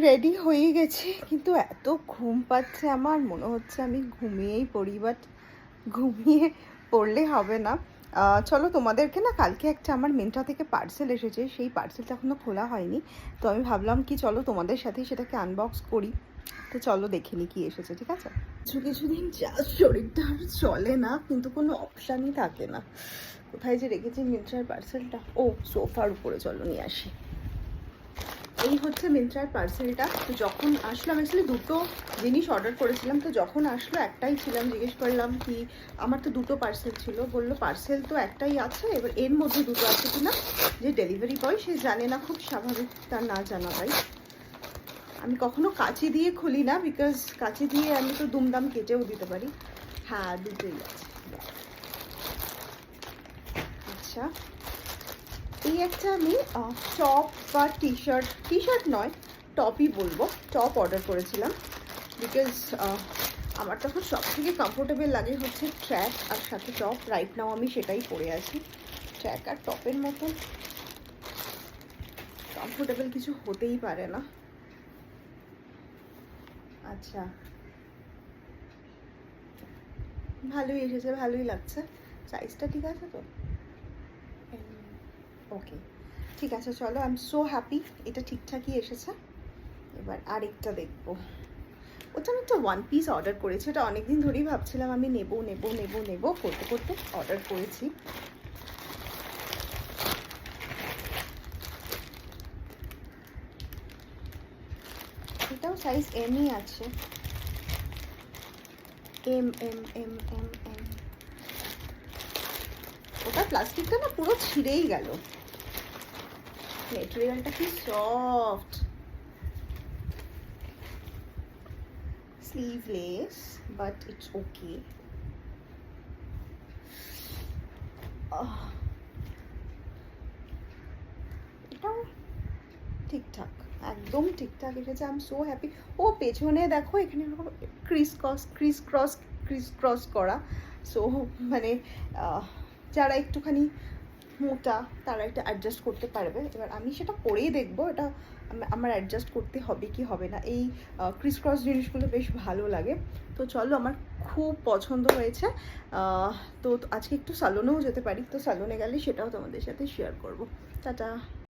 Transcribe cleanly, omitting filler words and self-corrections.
Ready হয়ে গেছি, কিন্তু এত ঘুম পাচ্ছে আমার, মনে হচ্ছে আমি ঘুমিয়েই পড়ি, বাট ঘুমিয়ে পড়লে হবে না। চলো, তোমাদেরকে না কালকে একটা আমার মিন্ত্রা থেকে পার্সেল এসেছে, সেই পার্সেলটা এখনও খোলা হয়নি। তো আমি ভাবলাম কি চলো তোমাদের সাথেই সেটাকে আনবক্স করি। তো চলো দেখে নি কি এসেছে, ঠিক আছে? কিছুদিন যা শরীরটা আর চলে না, কিন্তু কোনো অপশানই থাকে না। কোথায় যে রেখেছি মিন্ত্রার পার্সেলটা? ও, সোফার উপরে, চলো নিয়ে আসি। এই হচ্ছে মিন্ত্রার পার্সেলটা। তো যখন আসলাম, অ্যাকচুয়ালি দুটো জিনিস অর্ডার করেছিলাম, তো যখন আসলো একটাই ছিলাম, জিজ্ঞেস করলাম কি আমার তো দুটো পার্সেল ছিল, বললো পার্সেল তো একটাই আছে, এবার এর মধ্যে দুটো আছে কিনা। যে ডেলিভারি বয় সে জানে না, খুব স্বাভাবিক তার না জানাটাই। আমি কখনো কাঁচি দিয়ে খুলি না, বিকজ কাঁচি দিয়ে আমি তো দুমদাম কেটেও দিতে পারি। হ্যাঁ, দুটোই আছে। আচ্ছা, এই একটা আমি টপ বা টি শার্ট নয়, টপই বলবো, টপ অর্ডার করেছিলাম। বিকজ আমার তখন সব থেকে কমফোর্টেবল লাগে হচ্ছে ট্র্যাক আর সাথে টপ। রাইট নাও আমি সেটাই পরে আছি। ট্র্যাক আর টপের মতন কমফোর্টেবল কিছু হতেই পারে না। আচ্ছা, ভালোই এসেছে, ভালোই লাগছে। সাইজটা ঠিক আছে তো? ওকে, ঠিক আছে, চলো। আই এম সো হ্যাপি, এটা ঠিকঠাকই এসেছে। এবার আরেকটা দেখবো। ওটা আমি একটা ওয়ান পিস অর্ডার করেছি, ওটা অনেকদিন ধরেই ভাবছিলাম আমি নেব করতে করতে অর্ডার করেছি। এটাও সাইজ এমই আছে, M M M M M. ওটা প্লাস্টিকটা না পুরো ছিঁড়েই গেল। মেটেরিয়ালটা কি soft, sleeveless, but it's okay. এটাও ঠিকঠাক, একদম ঠিকঠাক এসেছে। I am so happy. ও, পেছনে দেখো এখানে এরকম ক্রিস ক্রস করা। সো মানে যারা একটুখানি মোটা তারা এটা অ্যাডজাস্ট করতে পারবে। এবার আমি সেটা পরেই দেখবো এটা আমার অ্যাডজাস্ট করতে হবে কি হবে না। এই ক্রিস ক্রস জিনিসগুলো বেশ ভালো লাগে। তো চলো, আমার খুব পছন্দ হয়েছে। তো আজকে একটু সালনেও যেতে পারি, তো সালনে গেলে সেটাও তোমাদের সাথে শেয়ার করবো। টাটা।